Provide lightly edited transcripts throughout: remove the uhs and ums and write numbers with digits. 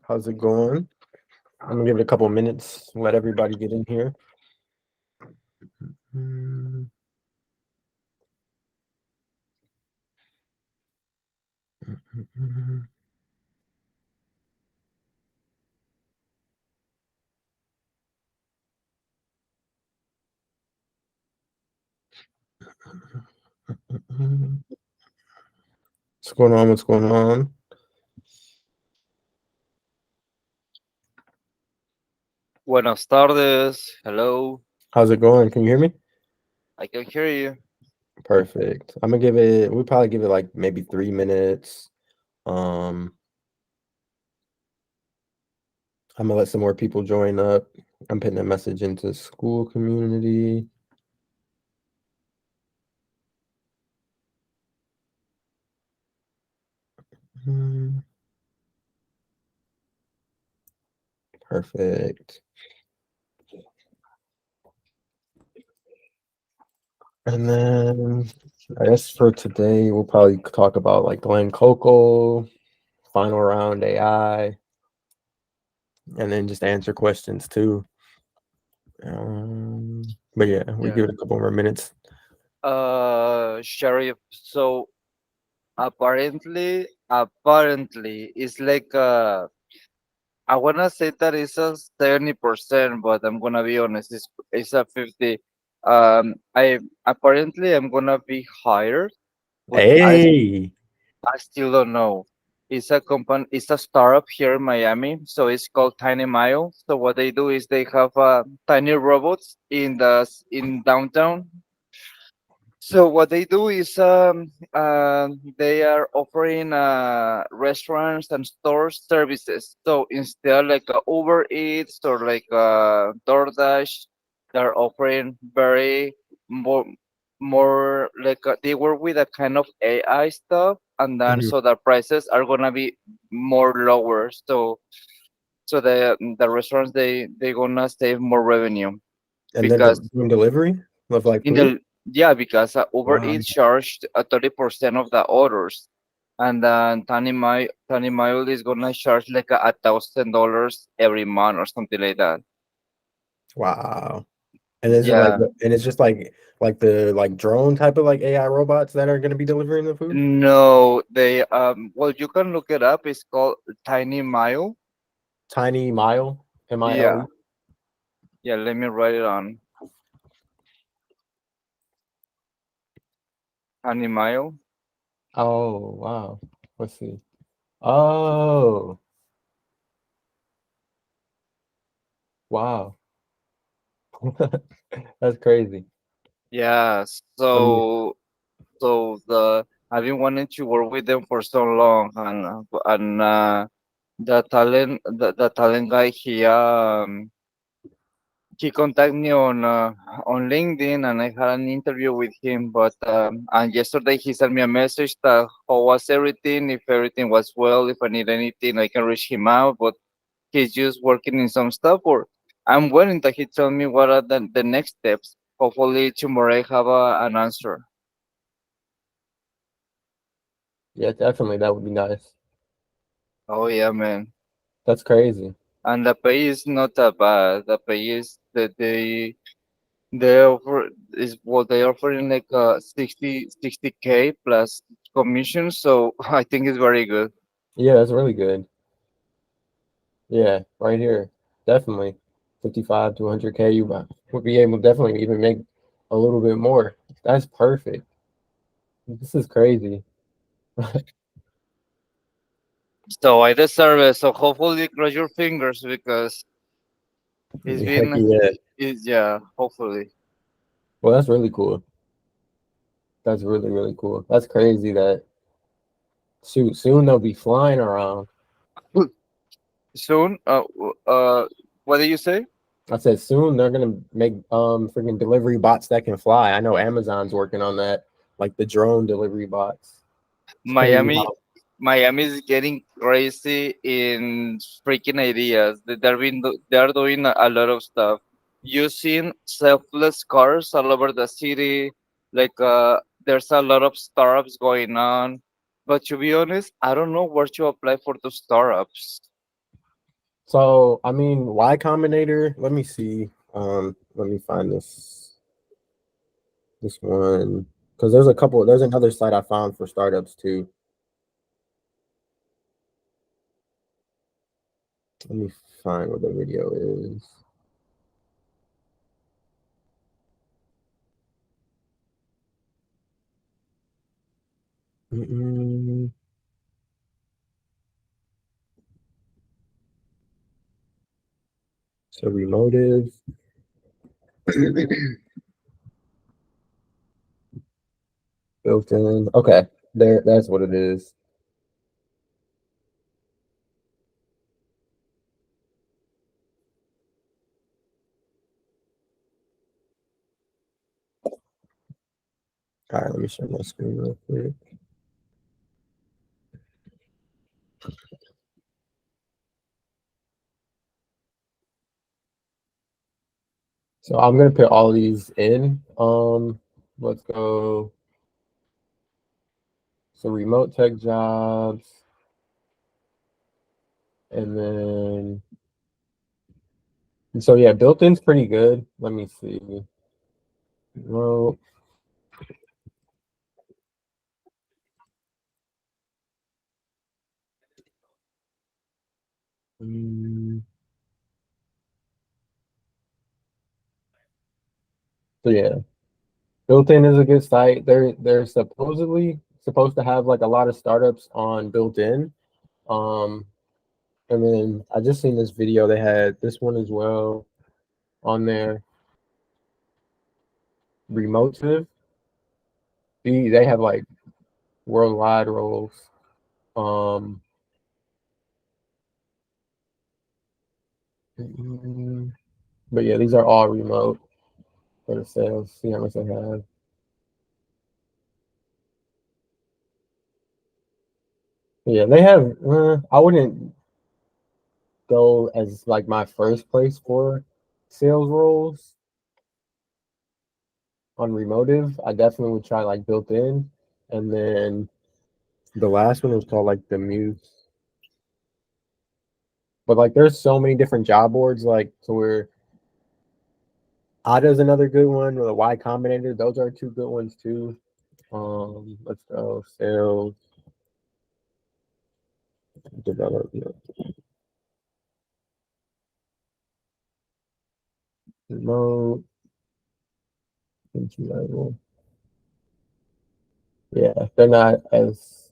How's it going? I'm gonna give it a couple minutes, let everybody get in here. Mm, mm, mm, mm. What's going on? What's going on? Buenas tardes. Hello. How's it going? Can you hear me? I can hear you. Perfect. I'm gonna give it. We'll probably give it like maybe 3 minutes. Um, I'm gonna let some more people join up. I'm putting a message into school community. Mm, Perfect. And then I guess for today we'll probably talk about like Glen Coco, final round AI, and then just answer questions too. But yeah, we Yeah. give it a couple more minutes. Sheriff. So apparently, it's like I wanna say that it's a 70%, but I'm gonna be honest. It's a 50. I apparently I'm gonna be hired, but Hey, I still don't know. It's a company. It's a startup here in Miami. So it's called Tiny Mile. So what they do is they have tiny robots in downtown. So what they do is they are offering restaurants and stores services. So instead like Uber Eats or like DoorDash, they're offering very more more like they work with a kind of AI stuff, and then mhm. so the prices are gonna be more lower. So the restaurants they gonna save more revenue And they're because doing delivery of like in food. the yeah, because Uber Wow, Eats charged 30% of the orders, and then Tiny Mile is gonna charge like $1,000 every month or something like that. wow. And is it like, Yeah, and it's just like the like drone type of like AI robots that are gonna be delivering the food? no, they well you can look it up. It's called Tiny Mile. Tiny Mile, Yeah, MILE. yeah. Let me write it on Tiny Mile. Oh, wow. Let's see. Oh, wow. That's crazy. Yeah, Let me. so I've been wanting to work with them for so long, and the talent guy he contacted me on LinkedIn, and I had an interview with him. But and yesterday he sent me a message that how was everything, if everything was well, if I need anything, I can reach him out. But he's just working in some stuff, or I'm waiting that he tell me what are the next steps. Hopefully tomorrow I have an answer. Yeah, definitely. That would be nice. Oh yeah, man. That's crazy. And the pay is not that bad. The pay is that they offer is what they offering like 60K plus commission. So I think it's very good. Yeah, that's really good. Yeah, right here. Definitely. 55 to 100K, you would be able to definitely even make a little bit more. That's perfect. This is crazy. So I deserve it. So hopefully cross your fingers because it's Heck been yeah. is yeah. Hopefully Well, that's really cool. That's really, really cool. That's crazy that soon they'll be flying around. soon. What did you say? I said soon they're gonna make freaking delivery bots that can fly. I know Amazon's working on that, like the drone delivery bots. It's crazy Miami, how. Miami is getting crazy in freaking ideas. They're doing a lot of stuff using selfless cars all over the city. Like there's a lot of startups going on. But to be honest, I don't know where to apply for those startups. So I mean, Y Combinator. Let me see. Let me find this one because there's a couple. There's another site I found for startups too. Let me find what the video is. Mm-mm. So remotive built in. Okay, there. That's what it is. All right, let me share my screen real quick. So I'm gonna put all these in. Let's go. So remote tech jobs, and then so yeah, built-in's pretty good. Let me see. Well, mm, so yeah, built-in is a good site. They're supposedly supposed to have like a lot of startups on built-in. Um, and then I just seen this video. They had this one as well on there. Remotive. They have like worldwide roles. Um, mm, but yeah, these are all remote for the sales. See how much they have. Yeah, they have. I wouldn't go as like my first place for sales roles on Remotive. I definitely would try like built in, and then the last one was called like the Muse. But like, there's so many different job boards. Like, to where Ada's another good one, or the Y Combinator. Those are two good ones too. Let's go sales development remote entry level. Yeah, they're not as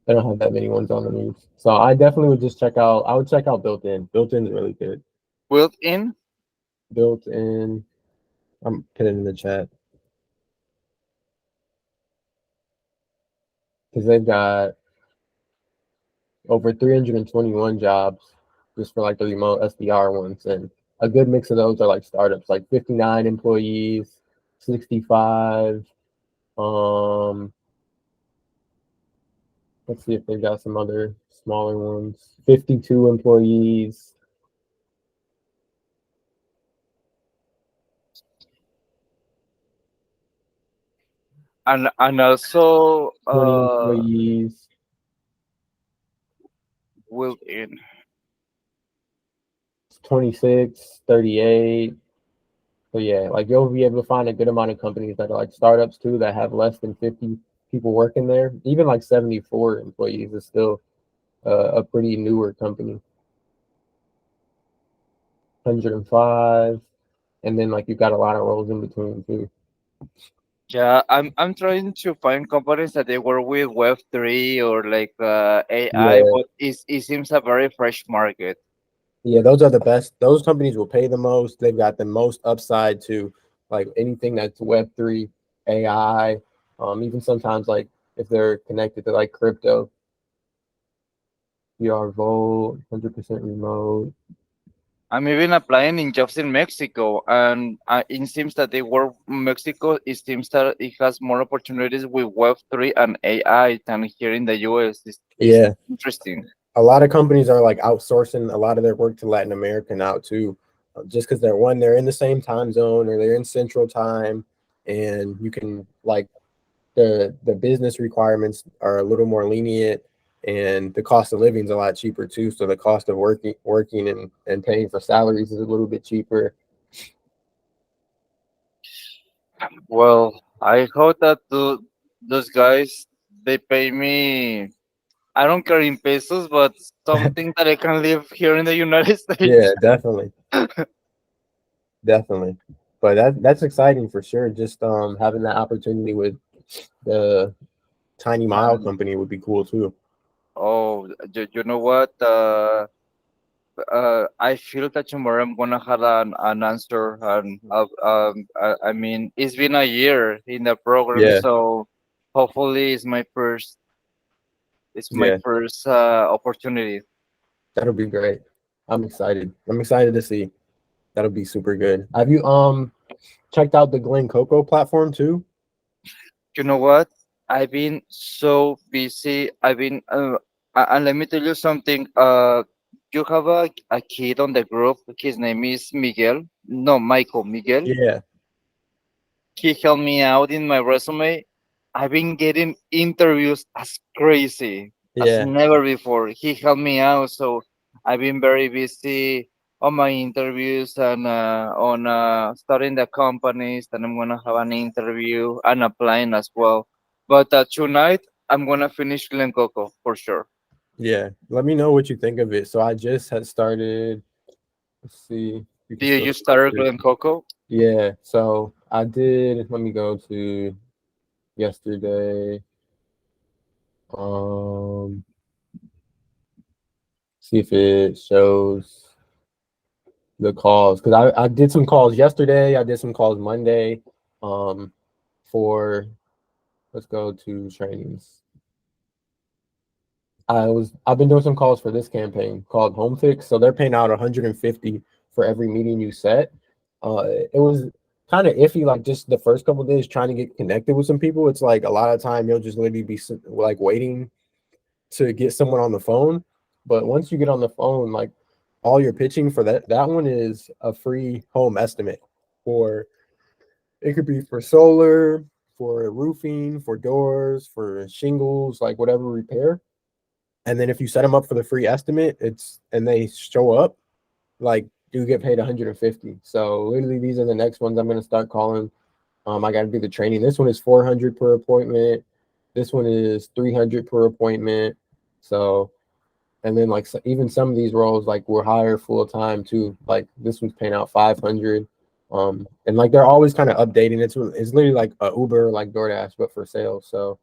they don't have that many ones on the news. So I definitely would just check out. I would check out built in. Built in is really good. Built in? Built in. I'm putting it in the chat because they've got over 321 jobs just for like the remote SDR ones, and a good mix of those are like startups, like 59 employees, 65. Um, let's see if they've got some other smaller ones. 52 employees, And also 20 employees, built in. 26, 38. So yeah, like you'll be able to find a good amount of companies that are like startups too that have less than 50 people working there. Even like 74 employees is still a pretty newer company. 105, and then like you've got a lot of roles in between too. Yeah, I'm trying to find companies that they work with Web3 or like AI, Yeah, but it seems a very fresh market. yeah, those are the best. Those companies will pay the most. They've got the most upside to like anything that's Web3, AI, even sometimes like if they're connected to like crypto. VR Volt, 100% remote. I'm even applying in jobs in Mexico, and it seems that they work in Mexico. It seems that it has more opportunities with Web3 and AI than here in the US. It's Yeah, interesting. a lot of companies are like outsourcing a lot of their work to Latin America now too, just because they're in the same time zone or they're in Central Time, and you can like the business requirements are a little more lenient, and the cost of living is a lot cheaper too. So the cost of working and paying for salaries is a little bit cheaper. Well, I hope that those guys they pay me. I don't care in pesos, but something that I can live here in the United Yeah, States. definitely, definitely. But that's exciting for sure. Just having that opportunity with the Tiny Mile company would be cool too. Oh, you know what? I feel that tomorrow I'm gonna have an answer, and I mean, it's been a year in the program, Yeah, so hopefully it's my yeah, first opportunity. that'll be great. I'm excited. I'm excited to see. That'll be super good. Have you checked out the Glen Coco platform too? You know what? I've been so busy. And let me tell you something. You have a kid on the group. His name is Miguel. No, Michael. Miguel. Yeah, He helped me out in my resume. I've been getting interviews as crazy as yeah, never before. He helped me out, so I've been very busy on my interviews and on starting the companies. Then I'm gonna have an interview and applying as well. But tonight I'm gonna finish Glen Coco for sure. yeah. Let me know what you think of it. So I just had started. Let's see. You can Do you still just start start. Glen Coco? Yeah. So I did. Let me go to yesterday. Um, see if it shows the calls because I did some calls yesterday. I did some calls Monday. Um, for let's go to trainings. I've been doing some calls for this campaign called Home Fix. So they're paying out 150 for every meeting you set. It was kind of iffy, like just the first couple of days trying to get connected with some people. It's like a lot of time you'll just literally be like waiting to get someone on the phone. But once you get on the phone, like all your pitching for that one is a free home estimate for it could be for solar, for roofing, for doors, for shingles, like whatever repair. And then if you set them up for the free estimate, it's and they show up, like you get paid 150. So literally these are the next ones I'm gonna start calling. I gotta do the training. This one is 400 per appointment. This one is 300 per appointment. So and then like even some of these roles like we're hire full time too. Like this one's paying out 500. And like they're always kind of updating. It's literally like a Uber, like DoorDash, but for sales. So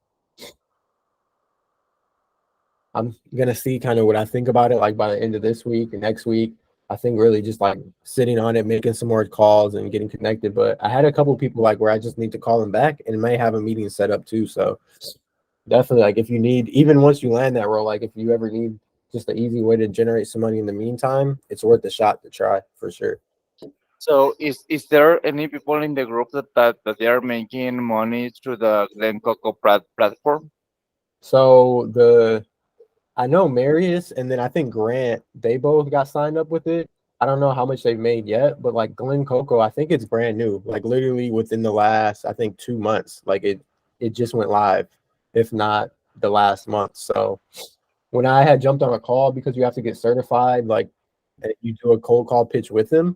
I'm gonna see kind of what I think about it like by the end of this week and next week. I think really just like sitting on it, making some more calls and getting connected. But I had a couple people like where I just need to call them back and may have a meeting set up too. So definitely like if you need even once you land that role, like if you ever need just an easy way to generate some money in the meantime, it's worth a shot to try for sure. So is there any people in the group that they are making money through the Glen Coco platform? So the I know Marius and then I think Grant, they both got signed up with it. I don't know how much they've made yet, but like Glen Coco, I think it's brand new. Like literally within the last, I think 2 months. Like it just went live, if not the last month. So when I had jumped on a call because you have to get certified, like and you do a cold call pitch with them,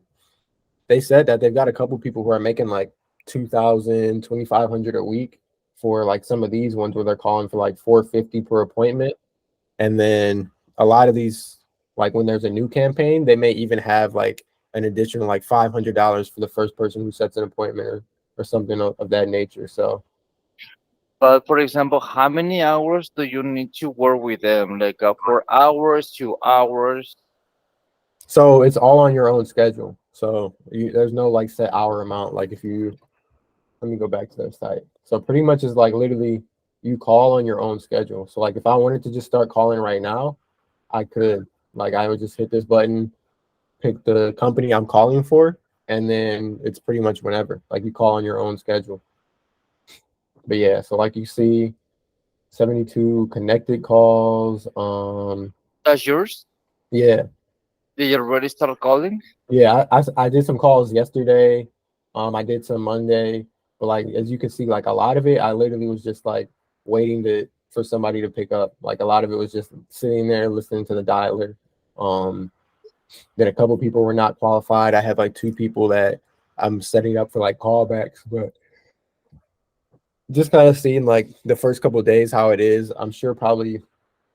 they said that they've got a couple people who are making like 2,000, 2,500 a week for like some of these ones where they're calling for like 450 per appointment. And then a lot of these, like when there's a new campaign, they may even have like an additional like $500 for the first person who sets an appointment or something of that nature. So, But for example, how many hours do you need to work with them? Like 4 hours, 2 hours? so it's all on your own schedule. So there's no like set hour amount. Like if you, let me go back to their site. So pretty much is like literally you call on your own schedule. So like if I wanted to just start calling right now, I could. Like I would just hit this button, pick the company I'm calling for, and then it's pretty much whenever. Like you call on your own schedule. But yeah, so like you see 72 connected calls. That's yours? Yeah. Did you already start calling? Yeah, I did some calls yesterday. I did some Monday. But like as you can see, like a lot of it, I literally was just like waiting to for somebody to pick up. Like a lot of it was just sitting there listening to the dialer. Um, then a couple people were not qualified. I have like two people that I'm setting up for like callbacks, but just kind of seeing like the first couple of days how it is. I'm sure probably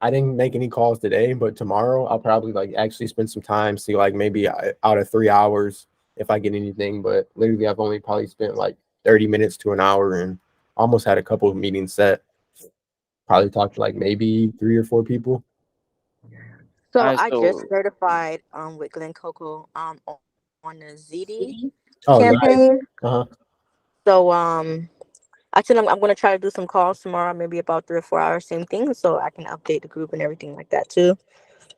I didn't make any calls today, but tomorrow I'll probably like actually spend some time, see like maybe out of 3 hours if I get anything. But literally, I've only probably spent like 30 minutes to an hour and almost had a couple of meetings set. Probably talked to like maybe three or four people. So I I just so certified with Glen Coco on the ZD Oh, campaign. nice. Uh huh. So I said I'm gonna try to do some calls tomorrow, maybe about 3 or 4 hours, same thing, so I can update the group and everything like that too.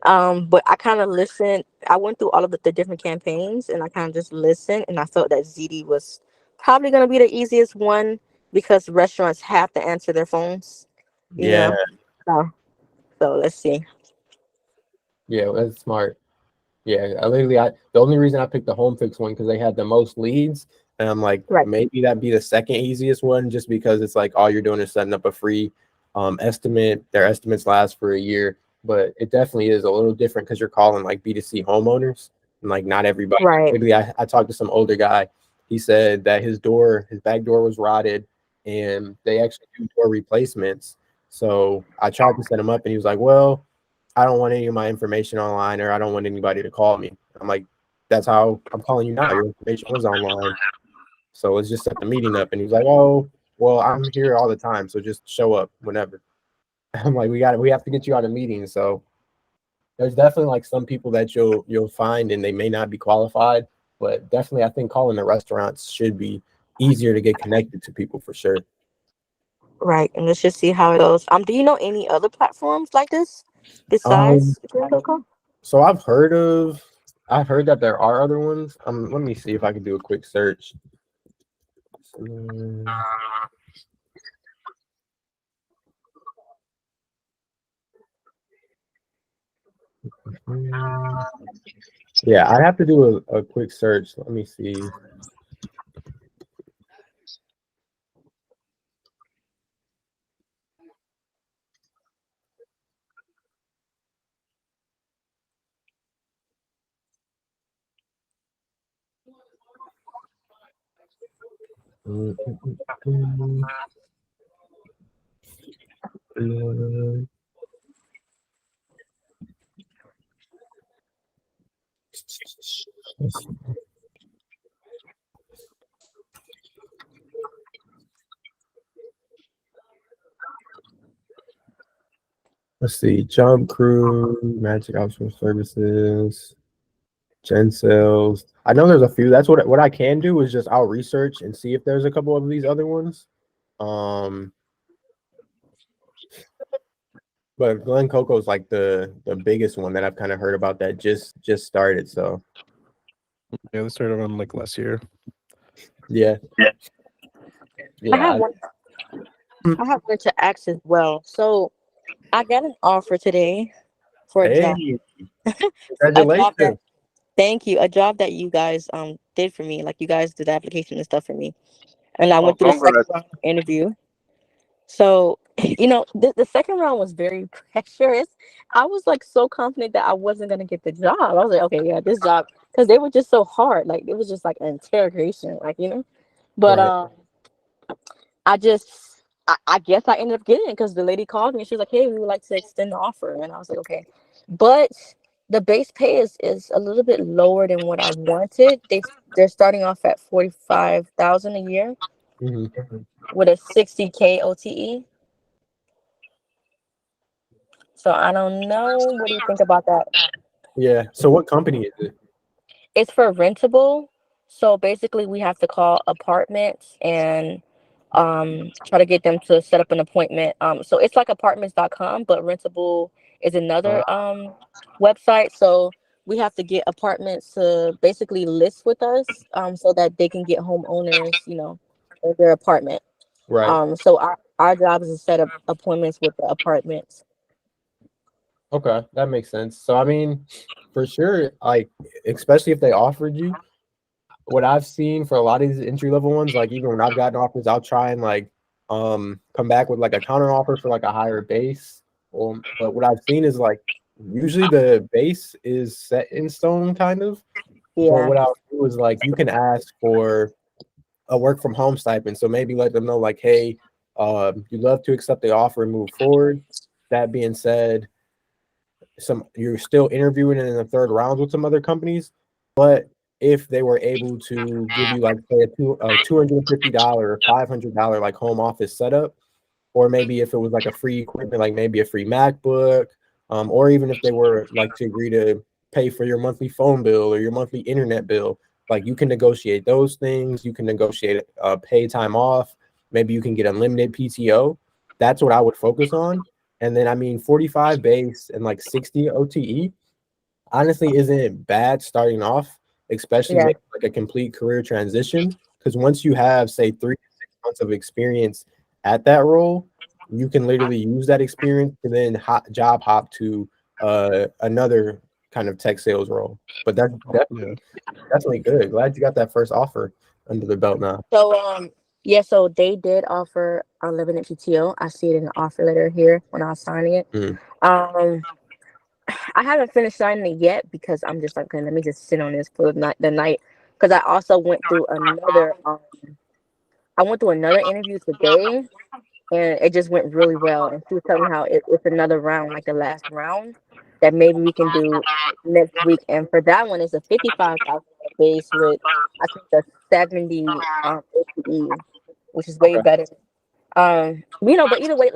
But I kind of listened. I went through all of the different campaigns, and I kind of just listened, and I felt that ZD was probably gonna be the easiest one because restaurants have to answer their phones, you Yeah, know. So, so let's see. yeah, that's smart. Yeah, I the only reason I picked the home fix one because they had the most leads, and I'm like Right, maybe that'd be the second easiest one just because it's like all you're doing is setting up a free estimate. Their estimates last for a year, but it definitely is a little different because you're calling like B2C homeowners and like not everybody. right, Maybe I talked to some older guy. He said that his back door was rotted, and they actually do door replacements. So I tried to set him up, and he was like, "Well, I don't want any of my information online or I don't want anybody to call me." I'm like, that's how I'm calling you now. Your information was online. So let's just set the meeting up. And he's like, oh, well, I'm here all the time. So just show up whenever. I'm like, we have to get you on a meeting. So there's definitely like some people that you'll find and they may not be qualified, but definitely I think calling the restaurants should be easier to get connected to people for sure. right. And let's just see how it goes. Do you know any other platforms like this Um, besides Coco? so I've heard that there are other ones. Let me see if I can do a quick search. Mm, Yeah, I'd have to do a quick search. Let me see. Mm, mm, mm, mm. Let's see. Jump Crew, Magic Outsource Services, Gen Sales. I know there's a few. That's what I can do is just I'll research and see if there's a couple of these other ones. Um, but Glen Coco is like the biggest one that I've kind of heard about that just started. So Yeah, they started on like last year. yeah, I yeah. have one. I have one to ask as well. So I got an offer today for a job. Hey, A job that congratulations. thank you. A job that you guys did for me. Like you guys did the application and stuff for me. And I oh, went through the second congrats. round interview. So, the second round was very pressurous. I was like so confident that I wasn't gonna get the job. I was like, okay, yeah, this job, because they were just so hard. Like it was just like an interrogation, But Right. I just, I guess I ended up getting it because the lady called me and she was like, hey, we would like to extend the offer, and I was like, okay, but the base pay is a little bit lower than what I wanted. They're starting off at 45,000 a year Hmm. with a 60K OTE. So I don't know. What do you think about that? Yeah. So what company is it? It's for rentable. So basically, we have to call apartments and try to get them to set up an appointment. So it's like apartments.com, but rentable is Uh, another website. So we have to get apartments to basically list with us so that they can get homeowners, in their apartment. right. So our job is to set up appointments with the apartments. Okay, that makes sense. So I mean, for sure, like especially if they offered you, what I've seen for a lot of these entry level ones, like even when I've gotten offers, I'll try and like come back with like a counter offer for like a higher base. But what I've seen is like usually the base is set in stone kind of. But Yeah. what I'll do is like you can ask for a work from home stipend. So maybe let them know like, hey, you'd love to accept the offer and move forward. That being said, you're still interviewing in the third rounds with some other companies, but if they were able to give you like say a $250 or $500 like home office setup, or maybe if it was like a free equipment, like maybe a free MacBook, or even if they were like to agree to pay for your monthly phone bill or your monthly internet bill, like you can negotiate those things. You can negotiate pay time off. Maybe you can get unlimited PTO. That's what I would focus on. And then I mean 45 base and like 60 OTE honestly isn't bad starting off, especially Yeah. making like a complete career transition. Because once you have, say, 3 to 6 months of experience at that role, you can literally use that experience to then job hop to another kind of tech sales role. But that's Yeah. definitely good. Glad you got that first offer under the belt now. So yeah, so they did offer unlimited PTO. I see it in the offer letter here when I was signing it. Mm. Um I haven't finished signing it yet because I'm just like, okay, let me just sit on this for the night. Because I also went through another interview today, and it just went really well. And she was telling me how it's another round, like the last round, that maybe we can do next week. And for that one, it's a 55,000 base with I think a 70 OTE, which is way Okay. better. But either way,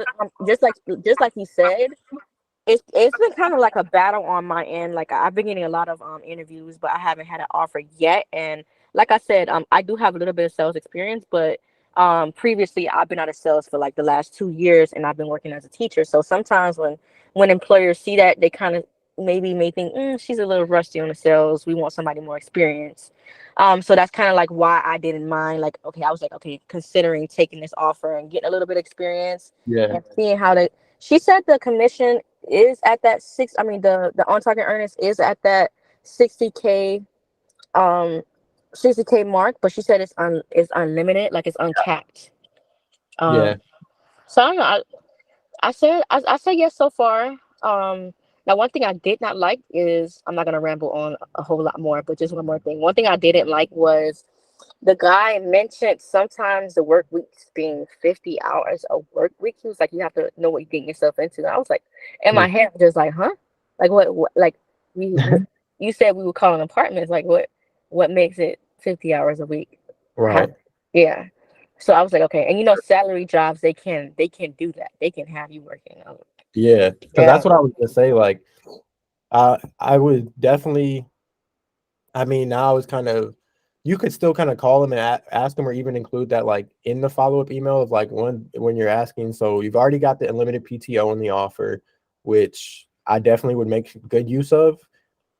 just like you said, it's been kind of like a battle on my end. Like I've been getting a lot of interviews, but I haven't had an offer yet. And like I said, I do have a little bit of sales experience, but previously I've been out of sales for like the last 2 years, and I've been working as a teacher. So sometimes when employers see that, they kind of maybe may think she's a little rusty on the sales. We want somebody more experienced. So that's kind of like why I didn't mind. Like okay, I was like okay, considering taking this offer and getting a little bit of experience Yeah. and seeing how the. She said the commission is at that six. I mean, the on target earnings is at that 60K, um, 60K mark. But she said it's unlimited, like it's uncapped. Yeah. So I don't know. I said yes so far. Now one thing I did not like is I'm not gonna ramble on a whole lot more, but just one more thing. One thing I didn't like was the guy mentioned sometimes the work weeks being 50 hours a work week. He was like, you have to know what you're getting yourself into. And I was like, in my Mm. head, I'm just like, huh? Like what like we you said we were calling apartments. Like what makes it 50 hours a week? How, Right. yeah. So I was like, okay. And salary jobs, they can do that. They can have you working. Yeah. Because Yeah. that's what I was gonna say. Like, I would definitely. I mean, now it's kind of you could still kind of call them and ask them, or even include that like in the follow up email of like when you're asking. So you've already got the unlimited PTO in the offer, which I definitely would make good use of,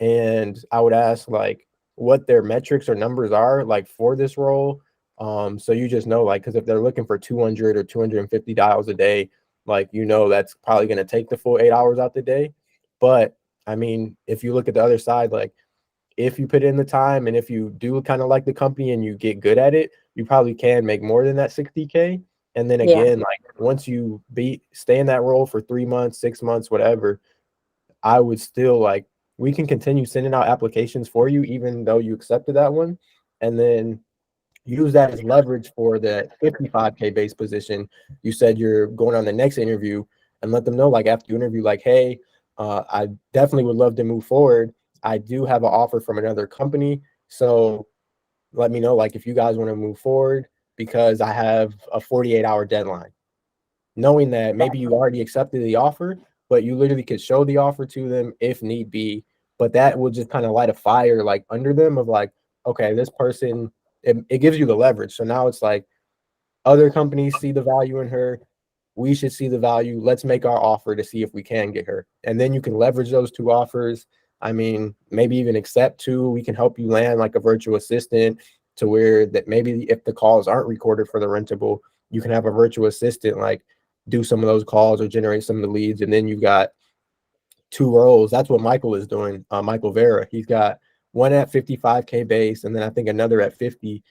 and I would ask like what their metrics or numbers are like for this role. So you just know like because if they're looking for 200 or $250 a day, like that's probably going to take the full 8 hours out the day. But I mean, if you look at the other side, like if you put in the time and if you do kind of like the company and you get good at it, you probably can make more than that 60K. And then Yeah. again, like once you stay in that role for 3 months, 6 months, whatever, I would still like we can continue sending out applications for you, even though you accepted that one. And then use that as leverage for the 55K base position. You said you're going on the next interview and let them know, like after you interview, like, hey, I definitely would love to move forward. I do have an offer from another company. So let me know, like, if you guys want to move forward because I have a 48-hour deadline. Knowing that maybe you already accepted the offer, but you literally could show the offer to them if need be. But that will just kind of light a fire like under them of like, okay, this person, it gives you the leverage. So now it's like other companies see the value in her. We should see the value. Let's make our offer to see if we can get her. And then you can leverage those two offers. I mean, maybe even accept two. We can help you land like a virtual assistant to where that maybe if the calls aren't recorded for the rentable, you can have a virtual assistant like do some of those calls or generate some of the leads. And then you've got two roles. That's what Michael is doing. Michael Vera. He's got one at 55K base, and then I think another at 50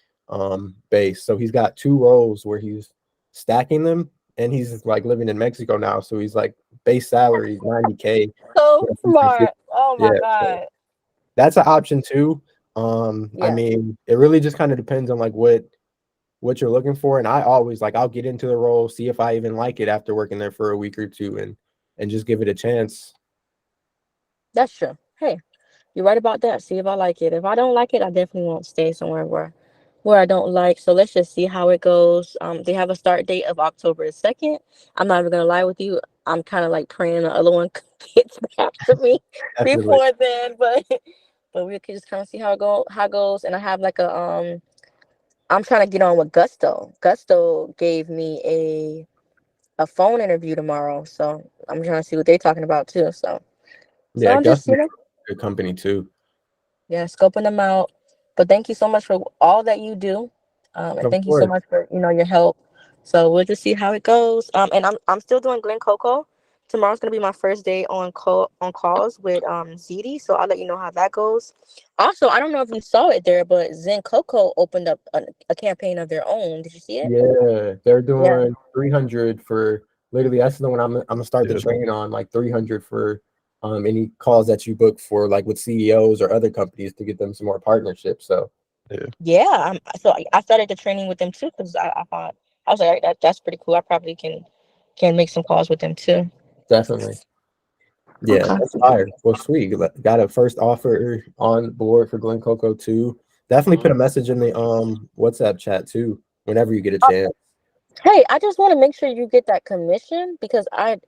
base. So he's got 2 roles where he's stacking them, and he's like living in Mexico now. So he's like base salary is 90K. So smart. Oh Yeah, my so God. that's an option too. I Yeah, mean, it really just kind of depends on like what you're looking for. And I always like I'll get into the role, see if I even like it after working there for a week or two, and just give it a chance. that's true. Hey, you're right about that. See if I like it. If I don't like it, I definitely won't stay somewhere where I don't like. So let's just see how it goes. They have a start date of October 2nd. I'm not even gonna lie with you. I'm kind of like praying the other one gets back to me Definitely. before then, but we can just kind of see how it goes. And I have like a I'm trying to get on with Gusto. Gusto gave me a phone interview tomorrow, so I'm trying to see what they're talking about too. So Yeah, I'm just Gus is a good company too. yeah, scoping them out. But thank you so much for all that you do, and Of thank you so course. much for your help. So we'll just see how it goes. And I'm still doing Glen Coco. Tomorrow's gonna be my first day on calls with ZD. So I'll let you know how that goes. Also, I don't know if you saw it there, but Zen Coco opened up a campaign of their own. Did you see it? Yeah, they're Yeah. doing 300 for literally that's the one I'm gonna start the Yeah. train on, like 300 for any calls that you book for like with CEOs or other companies to get them some more partnerships. So Yeah. Yeah, so I started the training with them too because I thought I was like, "Alright, that's pretty cool. I probably can make some calls with them too." definitely. Yeah, Okay. that's fire. Well, sweet. Got a first offer on board for Glen Coco too. Definitely put a message in the WhatsApp chat too whenever you get a chance. Hey, I just want to make sure you get that commission because I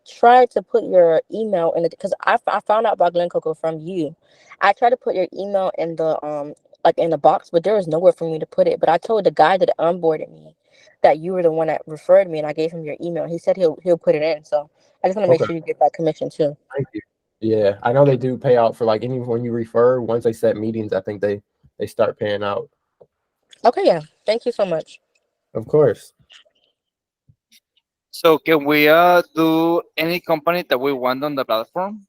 tried to put your email in it because I found out about Glen Coco from you. I tried to put your email in the like in the box, but there was nowhere for me to put it. But I told the guy that onboarded me that you were the one that referred me, and I gave him your email. He said he'll put it in. So I just want to make Okay, sure you get that commission too. thank you. Yeah, I know they do pay out for like any when you refer. Once they set meetings, I think they start paying out. Okay, yeah. Thank you so much. Of course. So can we do any company that we want on the platform?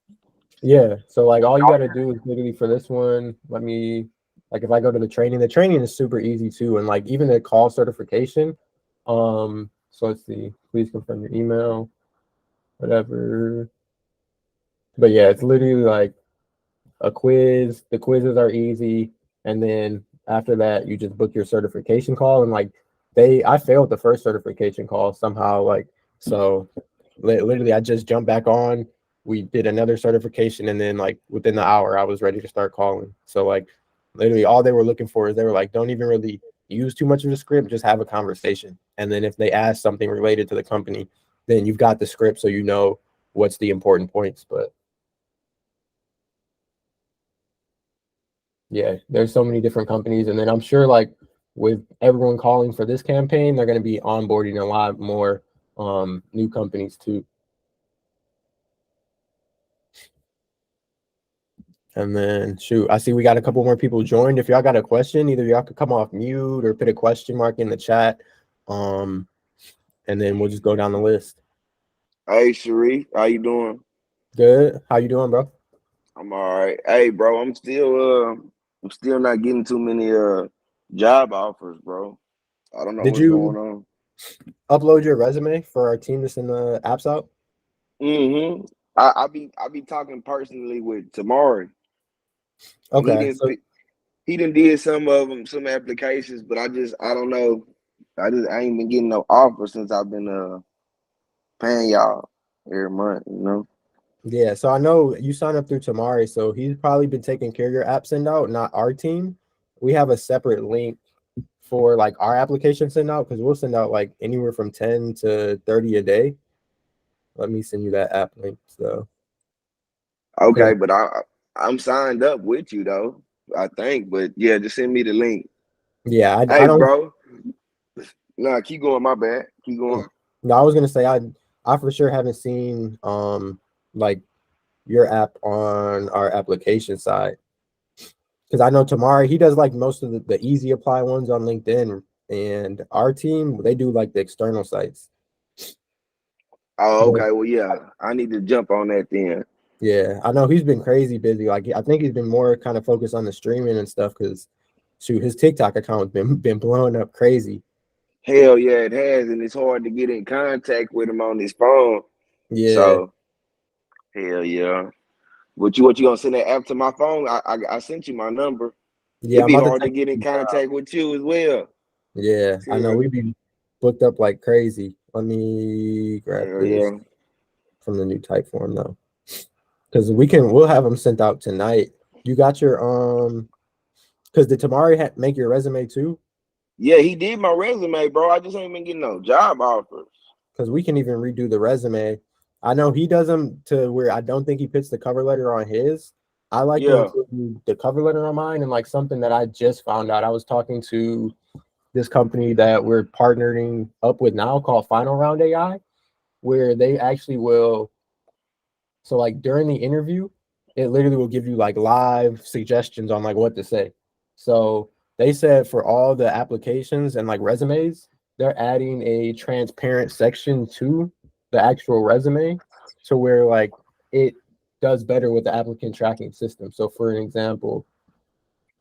Yeah. So like all you got to do is literally for this one, let me like if I go to the training is super easy too. And like even the call certification. So let's see. Please confirm your email, whatever. But yeah, it's literally like a quiz. The quizzes are easy. And then after that, you just book your certification call. And like I failed the first certification call somehow. Like, so literally, I just jumped back on. We did another certification. And then, like, within the hour, I was ready to start calling. So, like, literally, all they were looking for is they were like, don't even really use too much of the script, just have a conversation. And then if they ask something related to the company, then you've got the script so you know what's the important points. But yeah, there's so many different companies, and then I'm sure like with everyone calling for this campaign, they're going to be onboarding a lot more new companies too. And then shoot, I see we got a couple more people joined. If y'all got a question, either y'all could come off mute or put a question mark in the chat, and then we'll just go down the list. Hey Sharif, how you doing? Good. How you doing, bro? I'm all right. Hey bro, I'm still not getting too many job offers, bro. I don't know Did what's going you on. upload your resume for our team that's in the apps out? Mm-hmm. I be talking personally with Tamari, and Okay, so he didn't did some of them, some applications, but I don't know. I ain't been getting no offers since I've been paying y'all every month, you know. yeah, so I know you signed up through Tamari, so he's probably been taking care of your app send out, not our team. We have a separate link for like our application send out because we'll send out like anywhere from 10 to 30 a day. Let me send you that app link. So, Okay, 'cause- but I'm signed up with you though, I think. But yeah, just send me the link. yeah, I Hey, don't. bro. Nah, keep going. My bad. Keep going. No, I was gonna say I for sure haven't seen like your app on our application side because I know Tamari he does like most of the easy apply ones on LinkedIn, and our team they do like the external sites. Oh, But okay. Well, yeah, I need to jump on that then. Yeah, I know he's been crazy busy. Like I think he's been more kind of focused on the streaming and stuff because shoot, his TikTok account's been blowing up crazy. Hell yeah, it has, and it's hard to get in contact with him on his phone. Yeah, So hell yeah. What you gonna send that app to my phone? I sent you my number. yeah, It'd I'm be about to hard to take get in you down. contact with you as well. Yeah, I know Hell, we be booked up like crazy. Let me grab hell this yeah. from the new type form though, because we'll have them sent out tonight. You got your because did Tamari make your resume too? Yeah, he did my resume, bro. I just ain't been getting no job offers. Because we can even redo the resume. I know he does them to where I don't think he puts the cover letter on his. I like to Yeah. include the cover letter on mine, and like something that I just found out. I was talking to this company that we're partnering up with now called Final Round AI, where they actually will. So like during the interview, it literally will give you like live suggestions on like what to say. So they said for all the applications and like resumes, they're adding a transparent section to the actual resume to where like it does better with the applicant tracking system. So for an example,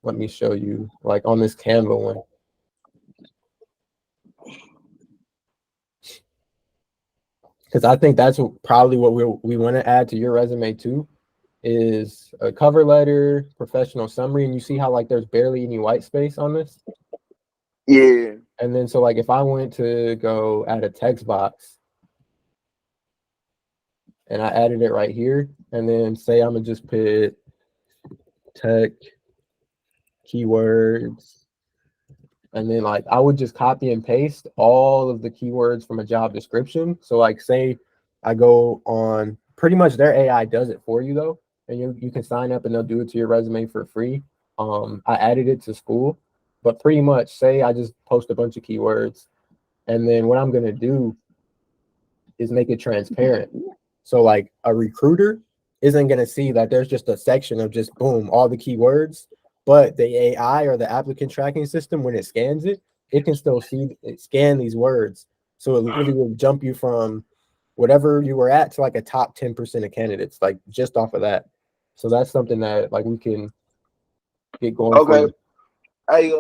let me show you like on this Canva one. Because I think that's probably what we want to add to your resume too, is a cover letter, professional summary, and you see how like there's barely any white space on this. Yeah. And then so like if I went to go add a text box and I added it right here, and then say I'm gonna just put tech keywords, and then like I would just copy and paste all of the keywords from a job description. So like say I go on, pretty much their AI does it for you though, and you can sign up and they'll do it to your resume for free. I added it to school, but pretty much say I just post a bunch of keywords, and then what I'm gonna do is make it transparent. So like a recruiter isn't gonna see that there's just a section of just boom, all the keywords, but the AI or the applicant tracking system, when it scans it, it can still see it scan these words. So it literally will jump you from whatever you were at to like a top 10% of candidates, like just off of that. So that's something that like we can get going for Okay. you. Hey,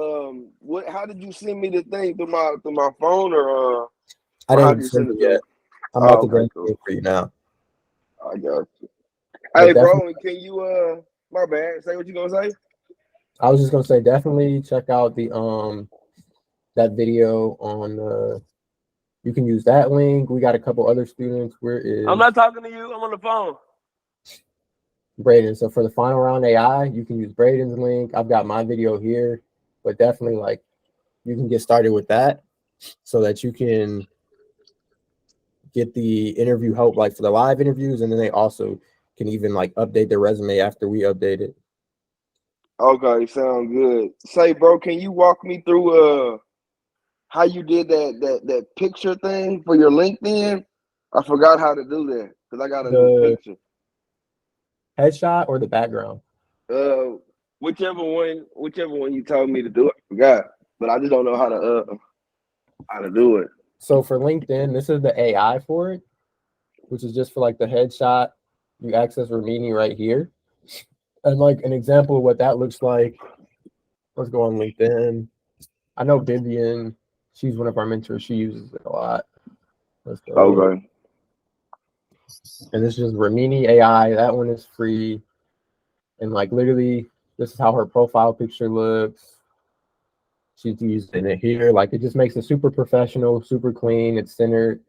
what? How did you send me the thing through my phone I or how did didn't you send send it it to me? yet. I'm about Oh, to okay, go cool. for you now. I got you. But Hey, bro, definitely, and can you my bad. Say what you gonna say? I was just gonna say definitely check out the that video on you can use that link. We got a couple other students. Where I'm is not talking to you. I'm on the phone. Braden? So for the final round AI, you can use Braden's link. I've got my video here, but definitely like you can get started with that so that you can get the interview help like for the live interviews, and then they also can even like update their resume after we update it. Okay, sound good. Say, bro, can you walk me through how you did that picture thing for your LinkedIn? I forgot how to do that because I got a new The picture. headshot or the background? Uh, whichever one you told me to do, I forgot. But I just don't know how to do it. So for LinkedIn, this is the AI for it, which is just for like the headshot. You access Rimini right here. And like an example of what that looks like, let's go on LinkedIn. I know Vivian, she's one of our mentors. She uses it a lot. Let's go. Okay. And this is just Rimini AI. That one is free. And like literally, this is how her profile picture looks. She's using it here. Like it just makes it super professional, super clean. It's centered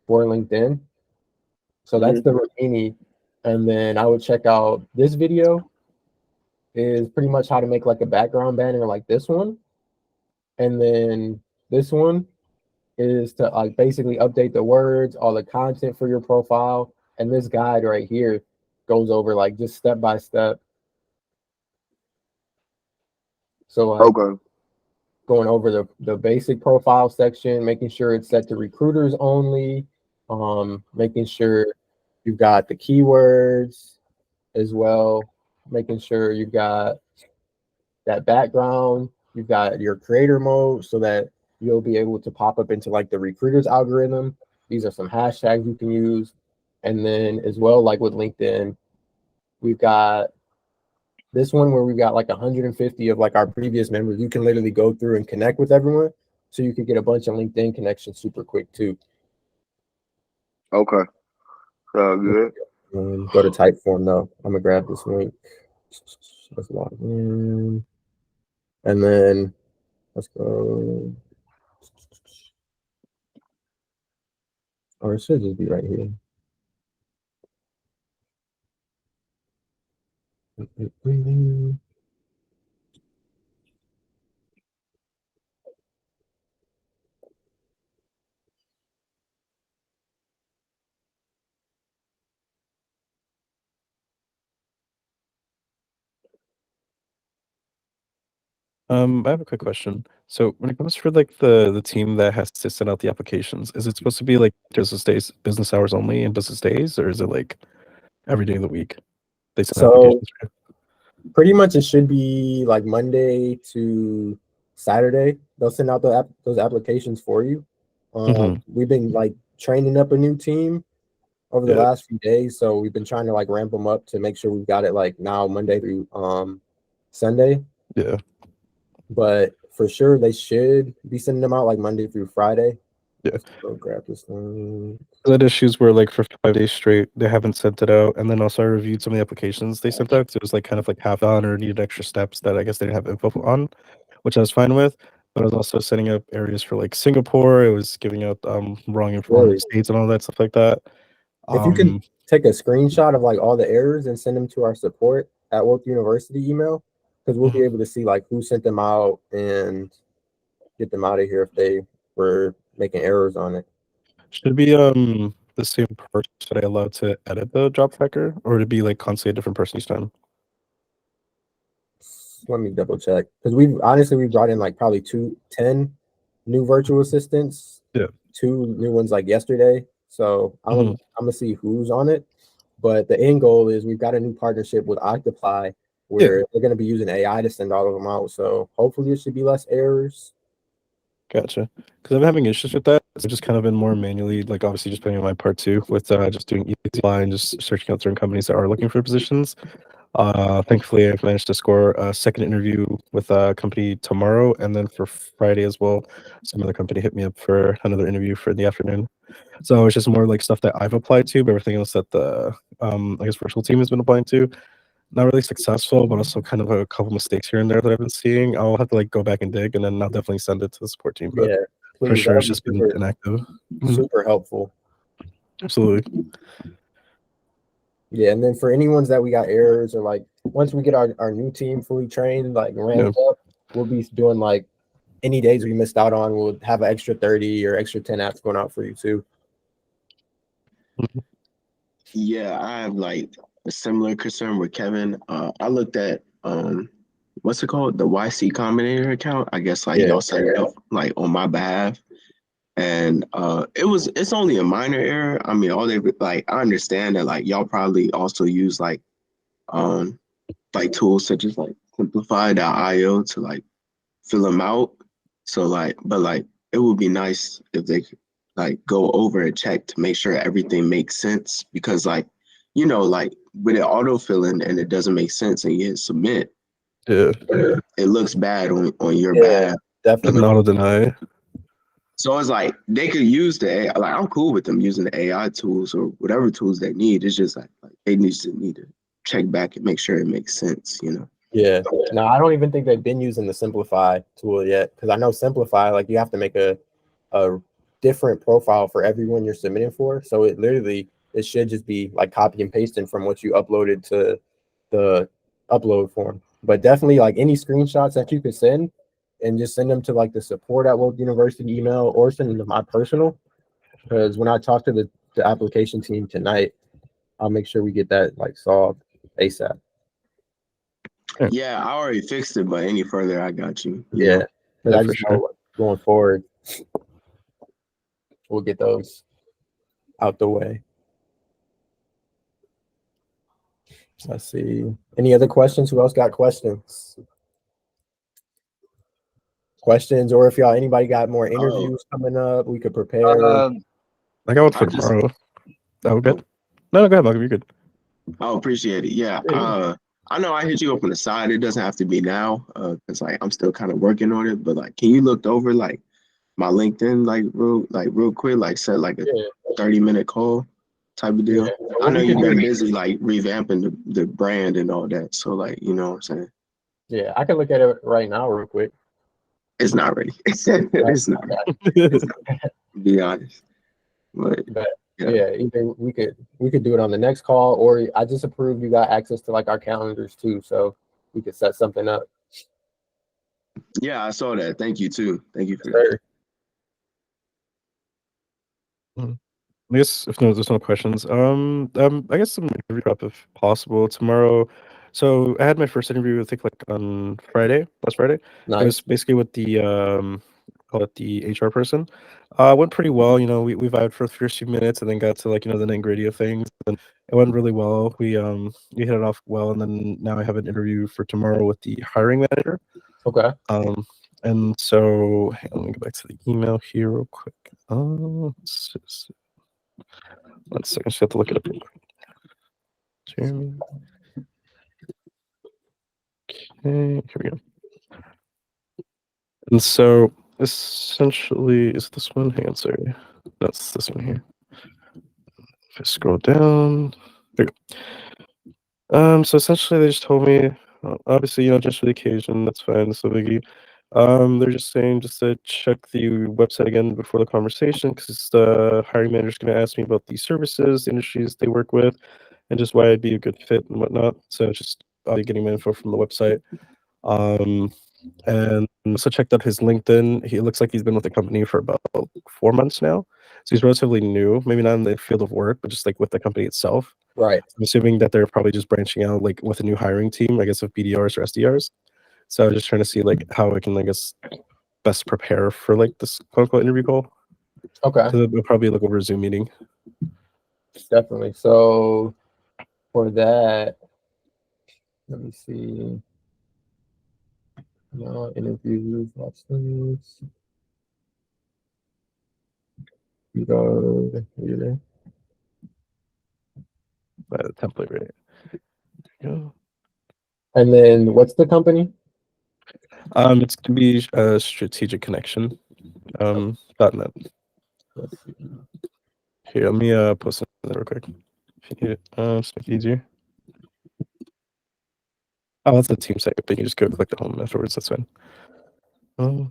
for LinkedIn. So that's the Rimini. And then I would check out this video is pretty much how to make like a background banner like this one. And then this one is to like basically update the words, all the content for your profile. And this guide right here goes over like just step by step. So like Okay. going over the basic profile section, making sure it's set to recruiters only, making sure you've got the keywords as well, making sure you've got that background, you've got your creator mode so that you'll be able to pop up into like the recruiters algorithm. These are some hashtags you can use. And then as well, like with LinkedIn, We've got this one where we've got like 150 of like our previous members. You can literally go through and connect with everyone, so you can get a bunch of LinkedIn connections super quick too. Okay. Good. Go to Typeform though. I'm gonna grab this link. Let's log in, and then let's go. Or it should just be right here. I have a quick question. So when it comes for like the team that has to send out the applications, is it supposed to be like business hours only and business days, or is it like every day of the week they send So applications for? pretty much it should be like Monday to Saturday. They'll send out those applications for you. We've been like training up a new team over the Yeah. last few days, so we've been trying to like ramp them up to make sure we've got it like now Monday through Sunday. Yeah. But for sure they should be sending them out like Monday through Friday. Yeah. Let's go grab this thing. I had issues where like for 5 days straight they haven't sent it out, and then also I reviewed some of the applications they sent out because it was like kind of like half done or needed extra steps that I guess they didn't have info on, which I was fine with. But I was also setting up areas for like Singapore. It was giving out wrong Really? states and all that stuff like that. If you can take a screenshot of like all the errors and send them to our support at Woke University email, because we'll be able to see like who sent them out and get them out of here if they were making errors on it. Should it be the same person that I allowed to edit the job tracker, or would it be like constantly a different person each time? Let me double check, because we brought in like probably 10 new virtual assistants. Yeah. 2 new ones like yesterday. So I'm gonna see who's on it. But the end goal is we've got a new partnership with Octopi where they're gonna be using AI to send all of them out. So hopefully it should be less errors. Gotcha. Because I've been having issues with that. So I've just kind of been more manually, like obviously just putting in my part too with just doing easy apply and just searching out certain companies that are looking for positions. Thankfully, I've managed to score a second interview with a company tomorrow, and then for Friday as well, some other company hit me up for another interview for the afternoon. So it's just more like stuff that I've applied to, but everything else that the I guess virtual team has been applying to, not really successful, but also kind of a couple mistakes here and there that I've been seeing. I'll have to like go back and dig, and then I'll definitely send it to the support team. But Yeah, for please. sure, That it's would just be been inactive. super helpful. Absolutely. Yeah, and then for any ones that we got errors or like once we get our new team fully trained, like ramped up, we'll be doing like any days we missed out on, we'll have an extra 30 or extra 10 apps going out for you too. Yeah, I have like a similar concern with Kevin. I looked at what's it called? The YC Combinator account. I guess like y'all set it up like on my behalf. And it's only a minor error. I mean, all they like I understand that like y'all probably also use like tools such as like simplify.io to like fill them out. So like, but like it would be nice if they could like go over and check to make sure everything makes sense, because like, you know, like with it auto filling and it doesn't make sense and you hit submit, it looks bad on your behalf. Definitely. Auto deny. So it's like they could use the AI. Like I'm cool with them using the AI tools or whatever tools they need. It's just like they need to check back and make sure it makes sense, you know. Yeah. No, I don't even think they've been using the Simplify tool yet, because I know Simplify, like you have to make a different profile for everyone you're submitting for. So it should just be like copy and pasting from what you uploaded to the upload form. But definitely like any screenshots that you could send and just send them to like the support at Woke University email or send them to my personal, because when I talk to the application team tonight, I'll make sure we get that like solved ASAP. Yeah, I already fixed it, but any further, I got you. Yeah, because I for just know going forward, we'll get those out the way. Let's see. Any other questions? Who else got questions? Questions, or if anybody got more interviews coming up, we could prepare. I got one for tomorrow. Oh, good. No, go ahead, Malcolm. You're good. Oh, appreciate it. Yeah. Yeah. I know I hit you up on the side. It doesn't have to be now, because like I'm still kind of working on it. But like, can you look over like my LinkedIn like real quick, like set like a Yeah, 30-minute call type of yeah. deal? So I what know we could you've been do, busy like revamping the brand and all that. So like, you know what I'm saying? yeah, I can look at it right now real quick. It's not ready. Right? It's not. It's not. To be honest. But But yeah. yeah, either we could do it on the next call, or I just approved you got access to like our calendars too, so we could set something up. Yeah, I saw that. Thank you too. Thank you for that. Sure. I guess if there's no questions, I guess some interview prep if possible tomorrow. So I had my first interview, I think, like on Friday, last Friday. It was Nice. basically with the call it the HR person. Went pretty well. You know, we vibed for the first few minutes, and then got to like the nitty gritty of things, and it went really well. We hit it off well, and then now I have an interview for tomorrow with the hiring manager. Okay. And so hang on, let me go back to the email here real quick. Let's just- 1 second, I just have to look it up real quick. Jeremy. Okay, here we go. And so essentially, is this one? Hang on, sorry. That's this one here. If I scroll down, there you go. So essentially, they just told me, obviously, just for the occasion, that's fine, it's no biggie. They're just saying just to check the website again before the conversation, because the hiring manager's going to ask me about the services, the industries they work with, and just why I'd be a good fit and whatnot. So just I'll be getting my info from the website. And also checked out his LinkedIn. He looks like he's been with the company for about 4 months now. So he's relatively new, maybe not in the field of work, but just like with the company itself. Right. I'm assuming that they're probably just branching out like with a new hiring team, I guess, of BDRs or SDRs. So I'm just trying to see like how I can, I guess, best prepare for like this quote unquote interview call. Okay. So it'll probably look over a Zoom meeting. Definitely. So for that, let me see. No interviews, watch this. You go here. The template, right? Yeah. And then what's the company? It's gonna be a strategic connection. .net. Let's see. Here, let me post it real quick. If you need it, just make it easier. Oh, that's the team site, but you can just go click the home afterwards. That's fine. You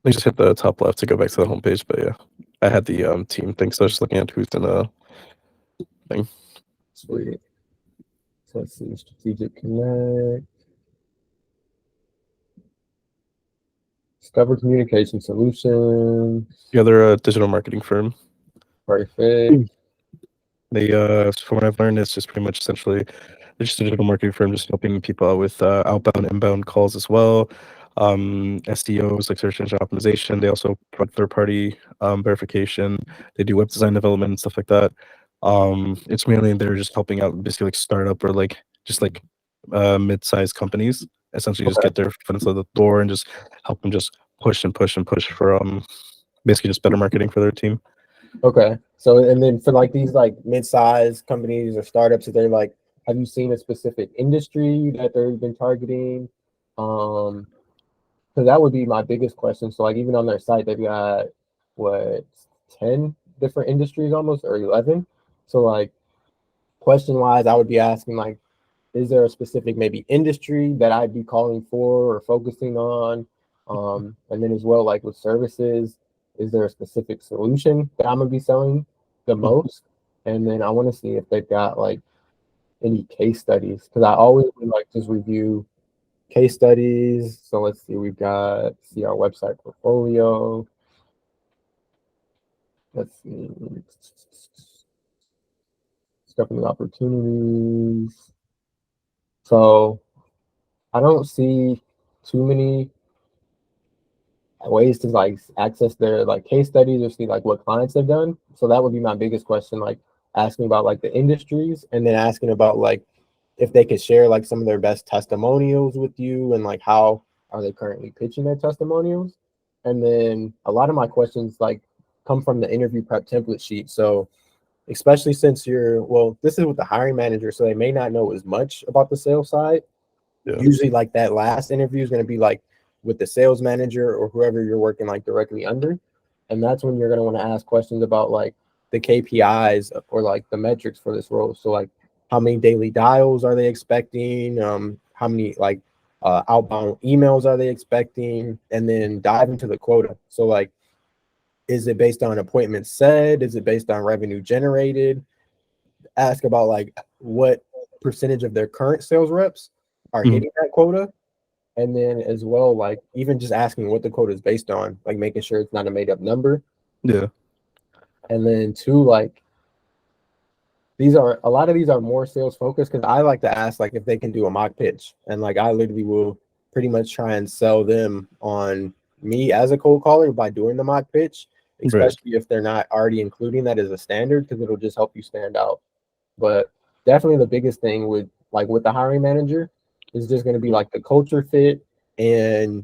just hit the top left to go back to the homepage. But yeah, I had the team thing, so I was just looking at who's in the thing. Sweet. So let's see. Strategic Connect. Discover Communication Solutions. Yeah, they're a digital marketing firm. Perfect. They, from what I've learned, it's just pretty much essentially they're just a digital marketing firm, just helping people out with outbound, inbound calls as well. SEOs like search engine optimization. They also provide third-party verification. They do web design development and stuff like that. It's mainly they're just helping out basically like startup or like just like mid-sized companies essentially just Okay. get their foot into the door and just help them just push and push and push for basically just better marketing for their team. Okay. So and then for like these like mid-sized companies or startups, that they're like, have you seen a specific industry that they've been targeting? Because that would be my biggest question. So like even on their site, they've got what 10 different industries almost or 11. So like question wise, I would be asking like, is there a specific maybe industry that I'd be calling for or focusing on? And then as well, like with services, is there a specific solution that I'm gonna be selling the most? And then I want to see if they've got like any case studies because I always would like just review case studies. So let's see, we've got see our website portfolio. Let's see, discovering opportunities. So I don't see too many ways to like access their like case studies or see like what clients have done. So that would be my biggest question, like asking about like the industries and then asking about like if they could share like some of their best testimonials with you and like how are they currently pitching their testimonials. And then a lot of my questions like come from the interview prep template sheet. So especially since this is with the hiring manager, so they may not know as much about the sales side. Yeah. Usually like that last interview is going to be like with the sales manager or whoever you're working like directly under. And that's when you're going to want to ask questions about like the KPIs or like the metrics for this role. So like how many daily dials are they expecting? How many like outbound emails are they expecting? And then dive into the quota. So like, is it based on appointments set? Is it based on revenue generated? Ask about like what percentage of their current sales reps are hitting that quota. And then as well, like even just asking what the quota is based on, like making sure it's not a made up number. Yeah. And then two, like a lot of these are more sales focused because I like to ask like if they can do a mock pitch. And like I literally will pretty much try and sell them on me as a cold caller by doing the mock pitch, especially if they're not already including that as a standard, because it'll just help you stand out. But definitely the biggest thing with the hiring manager is just going to be like the culture fit and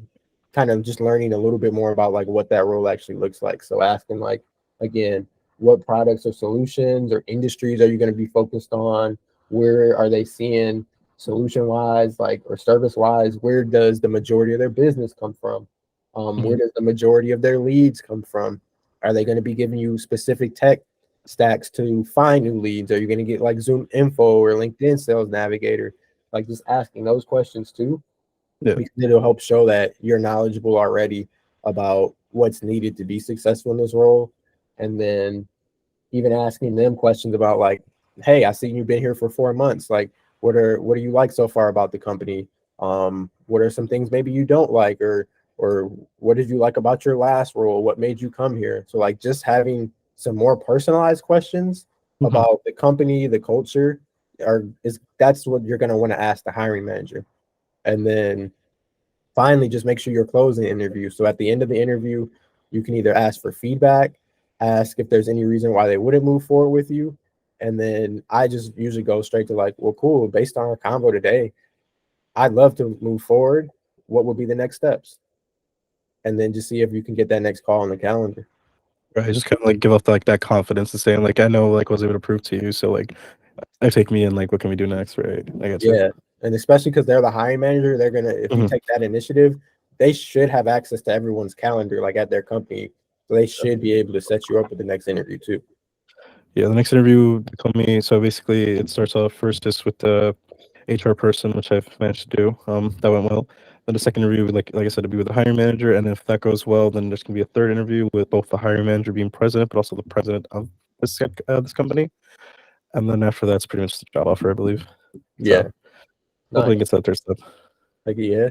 kind of just learning a little bit more about like what that role actually looks like. So asking like, again, what products or solutions or industries are you going to be focused on? Where are they seeing solution wise, like, or service wise? Where does the majority of their business come from? Where does the majority of their leads come from? Are they going to be giving you specific tech stacks to find new leads? Are you going to get like Zoom Info or LinkedIn Sales Navigator? Like just asking those questions too, because it'll help show that you're knowledgeable already about what's needed to be successful in this role. And then even asking them questions about like, hey, I see you've been here for 4 months. Like, what do you like so far about the company? What are some things maybe you don't like, or what did you like about your last role? What made you come here? So like just having some more personalized questions about the company, the culture, that's what you're gonna want to ask the hiring manager. And then finally, just make sure you're closing the interview. So at the end of the interview, you can either ask for feedback, ask if there's any reason why they wouldn't move forward with you. And then I just usually go straight to like, well, cool, based on our convo today, I'd love to move forward. What would be the next steps? And then just see if you can get that next call on the calendar. Right. Just kind of like give off like that confidence and saying like, I know like was able to prove to you. So like I take me in, like, what can we do next? Right. I got you. Yeah. And especially because they're the hiring manager, they're gonna, if you take that initiative, they should have access to everyone's calendar, like at their company. So they should be able to set you up with the next interview too. Yeah, the next interview they told me, so basically it starts off first just with the HR person, which I've managed to do. That went well. Then the second interview, like I said, to be with the hiring manager, and if that goes well, then there's gonna be a third interview with both the hiring manager being president, but also the president of this company. And then after that's pretty much the job offer, I believe. Yeah. So hopefully it gets that third step. Like, yeah.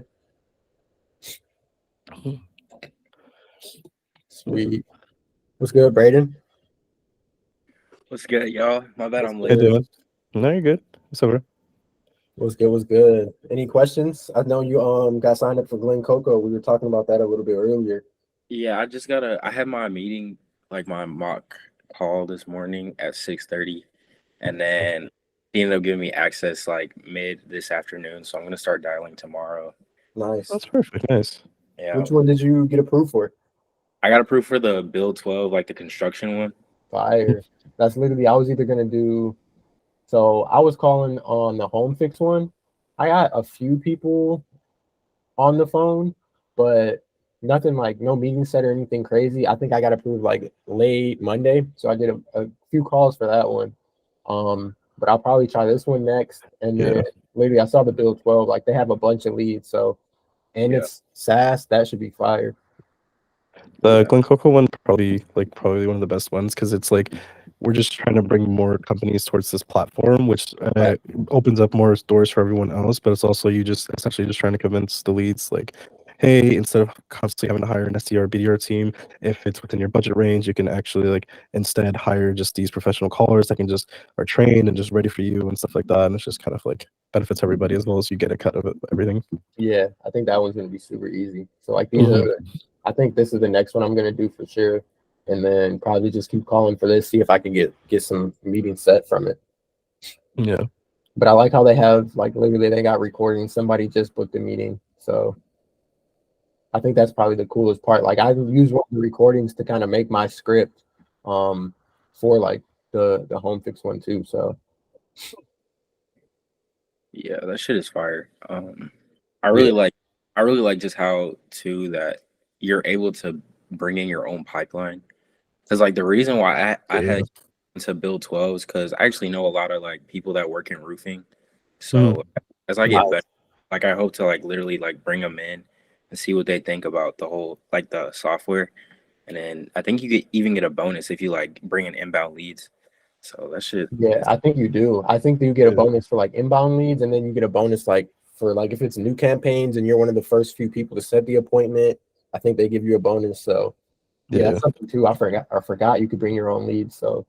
Sweet. What's good, Braden? What's good, y'all? My bad, I'm How late. you doing? No, you're good. It's over. What's good? What's good? Any questions? I know you got signed up for Glen Coco. We were talking about that a little bit earlier. Yeah, I had my meeting, like my mock call this morning at 6:30, and then he ended up giving me access like mid this afternoon. So I'm gonna start dialing tomorrow. Nice. That's perfect. Nice. Yeah. Which one did you get approved for? I got approved for the Build 12, like the construction one. Fire. That's literally, I was either gonna do. So I was calling on the home fix one. I got a few people on the phone, but nothing like no meeting set or anything crazy. I think I got approved like late Monday, so I did a few calls for that one. But I'll probably try this one next, and then literally I saw the Build 12, like they have a bunch of leads, so it's SaaS, that should be fire. The Glen Coco one probably one of the best ones because it's like we're just trying to bring more companies towards this platform, which opens up more doors for everyone else. But it's also you just essentially just trying to convince the leads like, hey, instead of constantly having to hire an SDR, BDR team, if it's within your budget range, you can actually like instead hire just these professional callers that can just are trained and just ready for you and stuff like that. And it's just kind of like benefits everybody as well as you get a cut of it, everything. Yeah, I think that one's gonna be super easy. So like these are, I think this is the next one I'm gonna do for sure, and then probably just keep calling for this, see if I can get some meetings set from it. Yeah. But I like how they have like literally they got recording. Somebody just booked a meeting, so I think that's probably the coolest part. Like I use one of the recordings to kind of make my script for like the home fix one too. So Yeah, that shit is fire. yeah, I really like just how too that you're able to bring in your own pipeline. Because like the reason why I Yeah. had to build 12 is because I actually know a lot of like people that work in roofing. Mhm. So as I get nice. better, like I hope to like literally like bring them in and see what they think about the whole like the software. And then I think you get even get a bonus if you like bring in inbound leads. So that shit Yeah, is I think you do. I think that you get a Yeah. bonus for like inbound leads, and then you get a bonus like for like if it's new campaigns and you're one of the first few people to set the appointment. I think they give you a bonus. So yeah, Yeah. that's something too. I forgot you could bring your own leads. So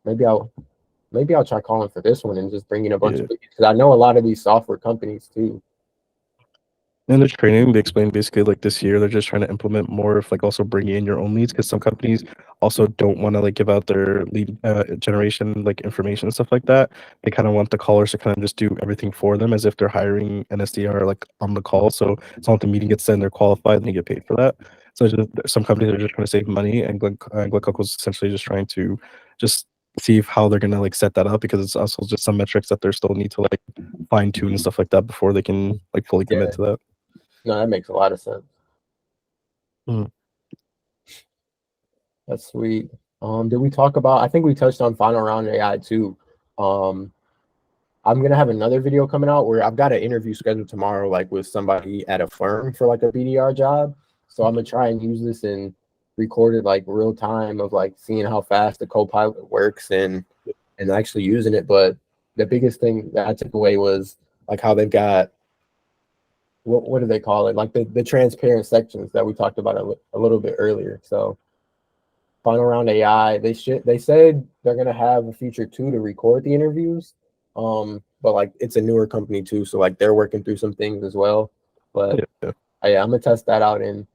maybe I'll try calling for this one and just bringing a bunch Yeah. of leads because I know a lot of these software companies too. In the training, they explained basically like this year they're just trying to implement more of like also bringing in your own leads because some companies also don't want to like give out their lead generation like information and stuff like that. They kind of want the callers to kind of just do everything for them as if they're hiring an SDR like on the call. So it's not the meeting gets done, they're qualified and they get paid for that. So it's just, some companies are just trying to save money, and Glen Coco's essentially just trying to just see how they're gonna like set that up because it's also just some metrics that they still need to like fine tune and stuff like that before they can like fully commit Yeah, to that. no, that makes a lot of sense. Mhm. That's sweet. Did we talk about? I think we touched on final round AI too. Um, I'm gonna have another video coming out where I've got an interview scheduled tomorrow, like with somebody at a firm for like a BDR job. So I'm gonna try and use this and record it like real time of like seeing how fast the Copilot works and actually using it. But the biggest thing that I took away was like how they've got what do they call it? Like the transparent sections that we talked about a little bit earlier. So final round AI. They said they're gonna have a feature too to record the interviews. But like it's a newer company too, so like they're working through some things as well. But Yeah. I'm gonna test that out and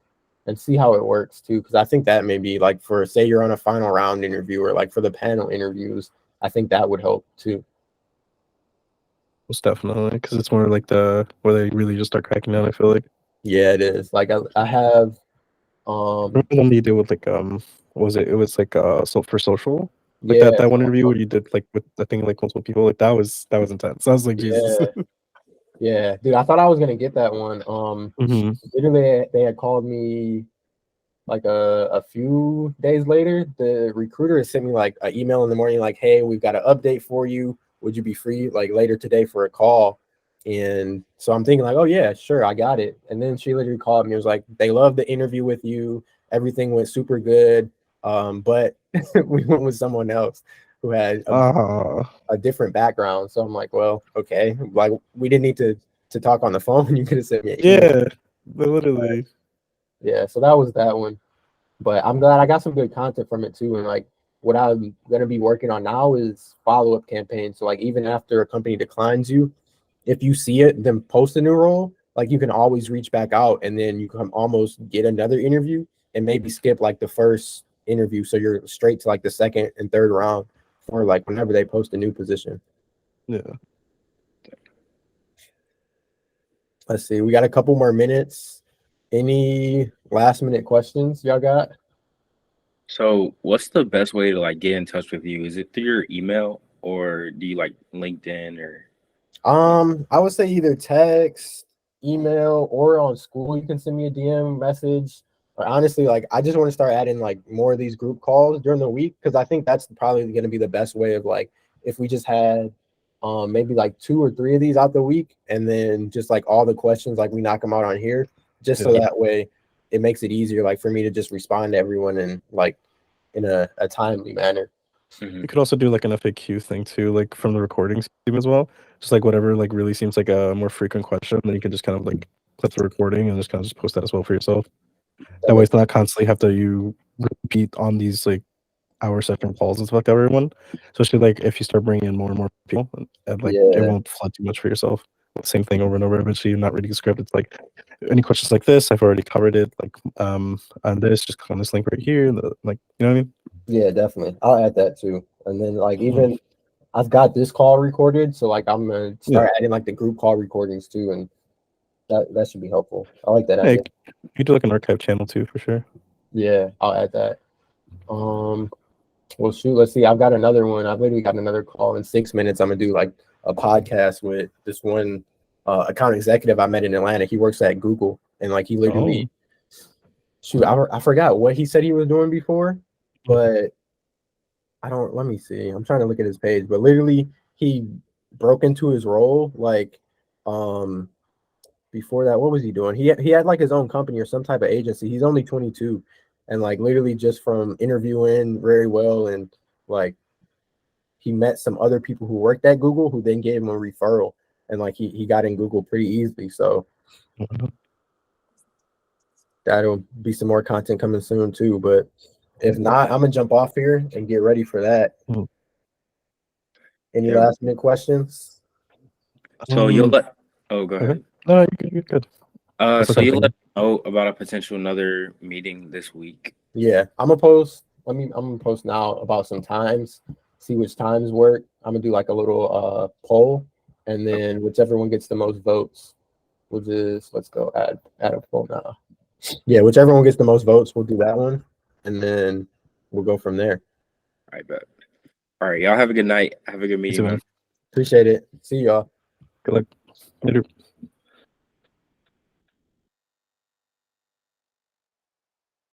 see how it works too, because I think that may be like for say you're on a final round interview or like for the panel interviews, I think that would help too. Most definitely, because it's more like the where they really just start cracking down. I feel like Yeah, it is. Like I have remember the one you did with like what was it? It was like so for social, like yeah, that one interview where you did like with I think like multiple people. Like that was intense. I was like Jesus. yeah, yeah, dude. I thought I was gonna get that one. Hmm. Literally they had called me like a few days later. The recruiter had sent me like an email in the morning, like, "Hey, we've got an update for you. Would you be free like later today for a call?" And so I'm thinking like, "Oh yeah, sure, I got it." And then she literally called me. It was like, "They loved the interview with you. Everything went super good, but we went with someone else who had Ah, a different background." So I'm like, "Well, okay. Like we didn't need to talk on the phone. You could have sent me an email." yeah, literally. Yeah, so that was that one. But I'm glad I got some good content from it too. And like what I'm gonna be working on now is follow-up campaigns. So like even after a company declines you, if you see it, then post a new role, like you can always reach back out and then you can almost get another interview and maybe skip like the first interview. So you're straight to like the second and third round for like whenever they post a new position. Yeah. Let's see, we got a couple more minutes. Any last minute questions y'all got? So, what's the best way to like get in touch with you? Is it through your email or do you like LinkedIn or I would say either text, email, or on school. You can send me a DM message. Or honestly, like I just want to start adding like more of these group calls during the week because I think that's probably going to be the best way of like if we just had maybe like 2 or 3 of these out the week and then just like all the questions like we knock them out on here just so Yeah. that way it makes it easier like for me to just respond to everyone and like in a timely manner. You could also do like an FAQ thing too, like from the recordings team as well. Just like whatever like really seems like a more frequent question, then you can just kind of like clip the recording and just kind of just post that as well for yourself. That That way makes it's not constantly have to you repeat on these like hour session calls and stuff like everyone. Especially like if you start bringing in more and more people and like it yeah. won't flood too much for yourself. Same thing over and over. Eventually you're not reading a script. It's like any questions like this, I've already covered it. Like on this, just click on this link right here. Like you know what I mean? Yeah, definitely. I'll add that too. And then like Mhm. even I've got this call recorded, so like I'm gonna Yeah. start adding like the group call recordings too, and That should be helpful. I like that Hey, idea. you could do like an archive channel too, for sure. Yeah, I'll add that. Well, shoot, let's see. I've got another one. I've literally got another call in 6 minutes. I'm gonna do like a podcast with this one account executive I met in Atlanta. He works at Google, and like he literally, shoot, I forgot what he said he was doing before, but I don't. Let me see. I'm trying to look at his page, but literally he broke into his role like before that. What was he doing? He had like his own company or some type of agency. He's only 22, and like literally just from interviewing very well and like he met some other people who worked at Google who then gave him a referral, and like he got in Google pretty easily. So that'll be some more content coming soon too. But if not, I'm gonna jump off here and get ready for that. Any last minute questions? So you'll let. Oh, go ahead. No, you're good. So you'll let know about a potential another meeting this week. Yeah, I'm gonna post. I'm gonna post now about some times. See which times work. I'm gonna do like a little poll, and then whichever one gets the most votes, we'll just let's go add a poll now. Yeah, whichever one gets the most votes, we'll do that one, and then we'll go from there. I bet. All right, y'all have a good night. Have a good meeting. Appreciate it. See y'all. Good luck. Later.